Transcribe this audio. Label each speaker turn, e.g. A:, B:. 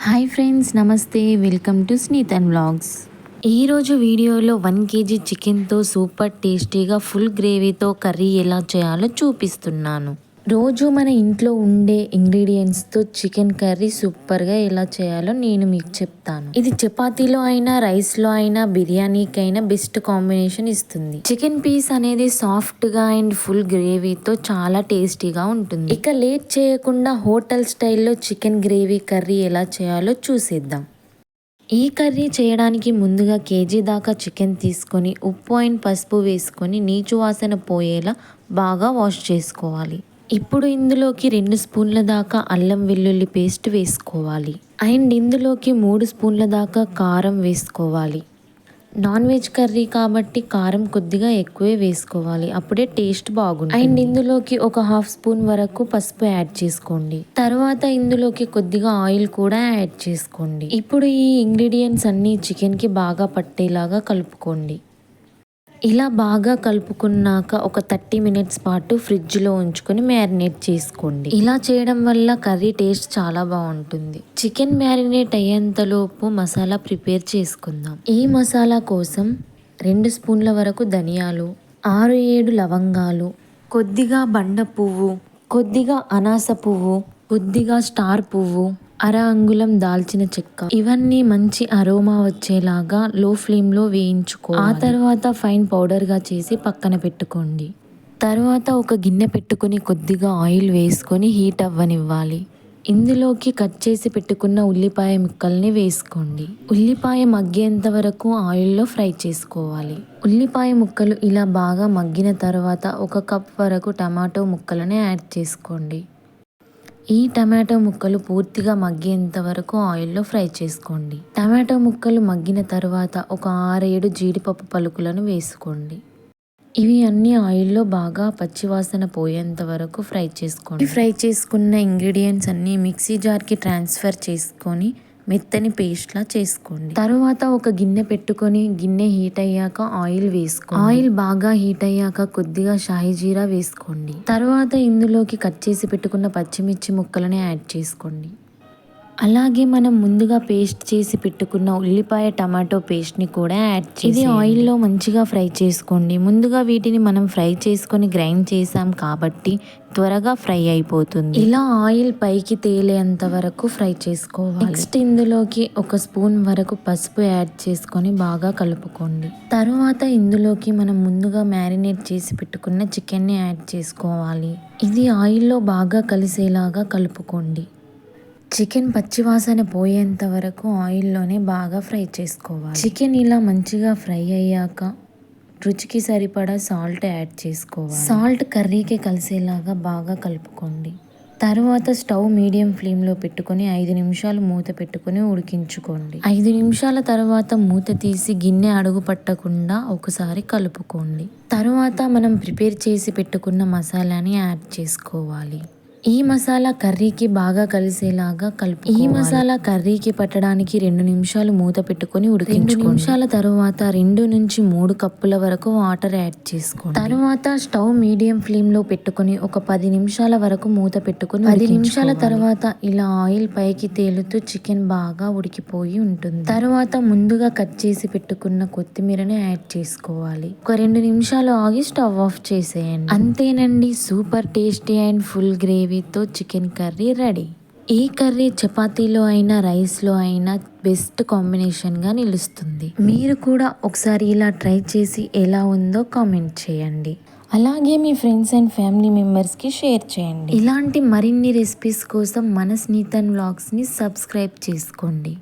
A: Hi friends, నమస్తే. Welcome to Sneeth and vlogs. ఈరోజు వీడియోలో 1 కేజీ చికెన్తో సూపర్ టేస్టీగా ఫుల్ గ్రేవీతో కర్రీ ఎలా చేయాలో చూపిస్తున్నాను. రోజు మన ఇంట్లో ఉండే ఇంగ్రీడియంట్స్తో చికెన్ కర్రీ సూపర్గా ఎలా చేయాలో నేను మీకు చెప్తాను. ఇది చపాతీలో అయినా, రైస్లో అయినా, బిర్యానీకైనా బెస్ట్ కాంబినేషన్ ఇస్తుంది. చికెన్ పీస్ అనేది సాఫ్ట్గా అండ్ ఫుల్ గ్రేవీతో చాలా టేస్టీగా ఉంటుంది. ఇక లేట్ చేయకుండా హోటల్ స్టైల్లో చికెన్ గ్రేవీ కర్రీ ఎలా చేయాలో చూసేద్దాం. ఈ కర్రీ చేయడానికి ముందుగా కేజీ దాకా చికెన్ తీసుకొని ఉప్పు అండ్ పసుపు వేసుకొని నీచు వాసన పోయేలా బాగా వాష్ చేసుకోవాలి. ఇప్పుడు ఇందులోకి 2 స్పూన్ల దాకా అల్లం వెల్లుల్లి పేస్ట్ వేసుకోవాలి. అండ్ ఇందులోకి 3 స్పూన్ల దాకా కారం వేసుకోవాలి. నాన్ వెజ్ కర్రీ కాబట్టి కారం కొద్దిగా ఎక్కువే వేసుకోవాలి, అప్పుడే టేస్ట్ బాగుంటుంది. అండ్ ఇందులోకి ఒక 1/2 స్పూన్ వరకు పసుపు యాడ్ చేసుకోండి. తర్వాత ఇందులోకి కొద్దిగా ఆయిల్ కూడా యాడ్ చేసుకోండి. ఇప్పుడు ఈ ఇంగ్రీడియంట్స్ అన్నీ చికెన్కి బాగా పట్టేలాగా కలుపుకోండి. ఇలా బాగా కలుపుకున్నాక ఒక 30 మినిట్స్ పాటు ఫ్రిడ్జ్లో ఉంచుకొని మ్యారినేట్ చేసుకోండి. ఇలా చేయడం వల్ల కర్రీ టేస్ట్ చాలా బాగుంటుంది. చికెన్ మ్యారినేట్ అయ్యేంతలోపు మసాలా ప్రిపేర్ చేసుకుందాం. ఈ మసాలా కోసం 2 స్పూన్ల వరకు ధనియాలు, 6-7 లవంగాలు, కొద్దిగా బండ పువ్వు, కొద్దిగా అనాస పువ్వు, కొద్దిగా స్టార్ పువ్వు, అర అంగుళం దాల్చిన చెక్క, ఇవన్నీ మంచి అరోమా వచ్చేలాగా లో ఫ్లేమ్లో వేయించుకో. ఆ తర్వాత ఫైన్ పౌడర్గా చేసి పక్కన పెట్టుకోండి. తర్వాత ఒక గిన్నె పెట్టుకొని కొద్దిగా ఆయిల్ వేసుకొని హీట్ అవ్వనివ్వాలి. ఇందులోకి కట్ చేసి పెట్టుకున్న ఉల్లిపాయ ముక్కల్ని వేసుకోండి. ఉల్లిపాయ మగ్గేంత వరకు ఆయిల్లో ఫ్రై చేసుకోవాలి. ఉల్లిపాయ ముక్కలు ఇలా బాగా మగ్గిన తర్వాత 1 కప్ వరకు టమాటో ముక్కలను యాడ్ చేసుకోండి. ఈ టమాటో ముక్కలు పూర్తిగా మగ్గేంత వరకు ఆయిల్లో ఫ్రై చేసుకోండి. టమాటో ముక్కలు మగ్గిన తర్వాత ఒక 6-7 జీడిపప్పు పలుకులను వేసుకోండి. ఇవి అన్ని ఆయిల్లో బాగా పచ్చివాసన పోయేంత వరకు ఫ్రై చేసుకోండి. ఫ్రై చేసుకున్న ఇంగ్రీడియంట్స్ అన్నీ మిక్సీ జార్కి ట్రాన్స్ఫర్ చేసుకొని మెత్తని పేస్ట్లా చేసుకోండి. తర్వాత ఒక గిన్నె పెట్టుకొని గిన్నె హీట్ అయ్యాక ఆయిల్ వేసుకోండి. ఆయిల్ బాగా హీట్ అయ్యాక కొద్దిగా షాహీ జీరా వేసుకోండి. తర్వాత ఇందులోకి కట్ చేసి పెట్టుకున్న పచ్చిమిర్చి ముక్కలను యాడ్ చేసుకోండి. అలాగే మనం ముందుగా పేస్ట్ చేసి పెట్టుకున్న ఉల్లిపాయ టమాటో పేస్ట్ని కూడా యాడ్ చేసి ఇది ఆయిల్లో మంచిగా ఫ్రై చేసుకోండి. ముందుగా వీటిని మనం ఫ్రై చేసుకొని గ్రైండ్ చేసాం కాబట్టి త్వరగా ఫ్రై అయిపోతుంది. ఇలా ఆయిల్ పైకి తేలేంత వరకు ఫ్రై చేసుకోవాలి. నెక్స్ట్ ఇందులోకి 1 స్పూన్ వరకు పసుపు యాడ్ చేసుకొని బాగా కలుపుకోండి. తర్వాత ఇందులోకి మనం ముందుగా మ్యారినేట్ చేసి పెట్టుకున్న చికెన్ని యాడ్ చేసుకోవాలి. ఇది ఆయిల్లో బాగా కలిసేలాగా కలుపుకోండి. చికెన్ పచ్చివాసన పోయేంత వరకు ఆయిల్లోనే బాగా ఫ్రై చేసుకోవాలి. చికెన్ ఇలా మంచిగా ఫ్రై అయ్యాక రుచికి సరిపడా సాల్ట్ యాడ్ చేసుకోవాలి. సాల్ట్ కర్రీకి కలిసేలాగా బాగా కలుపుకోండి. తర్వాత స్టవ్ మీడియం ఫ్లేమ్లో పెట్టుకొని 5 నిమిషాలు మూత పెట్టుకొని ఉడికించుకోండి. 5 నిమిషాల తర్వాత మూత తీసి గిన్నె అడుగు పట్టకుండా ఒకసారి కలుపుకోండి. తర్వాత మనం ప్రిపేర్ చేసి పెట్టుకున్న మసాలాని యాడ్ చేసుకోవాలి. ఈ మసాలా కర్రీకి బాగా కలిసేలాగా కలుపుకోవాలి. ఈ మసాలా కర్రీకి పట్టడానికి 2 నిమిషాలు మూత పెట్టుకొని ఉడికించుకోండి. 2 నిమిషాల తర్వాత 2 నుంచి 3 కప్పుల వరకు వాటర్ యాడ్ చేసుకోండి. తర్వాత స్టవ్ మీడియం ఫ్లేమ్లో పెట్టుకొని ఒక 10 నిమిషాల వరకు మూత పెట్టుకొని 10 నిమిషాల తర్వాత ఇలా ఆయిల్ పైకి తేలుతూ చికెన్ బాగా ఉడికిపోయి ఉంటుంది. తర్వాత ముందుగా కట్ చేసి పెట్టుకున్న కొత్తిమీరని యాడ్ చేసుకోవాలి. ఒక 2 నిమిషాలు ఆగి స్టవ్ ఆఫ్ చేసేయండి. అంతేనండి, super tasty and full gravy తో చికెన్ కర్రీ రెడీ. ఈ కర్రీ చపాతీలో అయినా, రైస్లో అయినా బెస్ట్ కాంబినేషన్గా నిలుస్తుంది. మీరు కూడా ఒకసారి ఇలా ట్రై చేసి ఎలా ఉందో కామెంట్ చేయండి. అలాగే మీ ఫ్రెండ్స్ అండ్ ఫ్యామిలీ మెంబర్స్కి షేర్ చేయండి. ఇలాంటి మరిన్ని రెసిపీస్ కోసం మన స్నీత్ అండ్ వ్లాగ్స్ని సబ్స్క్రైబ్ చేసుకోండి.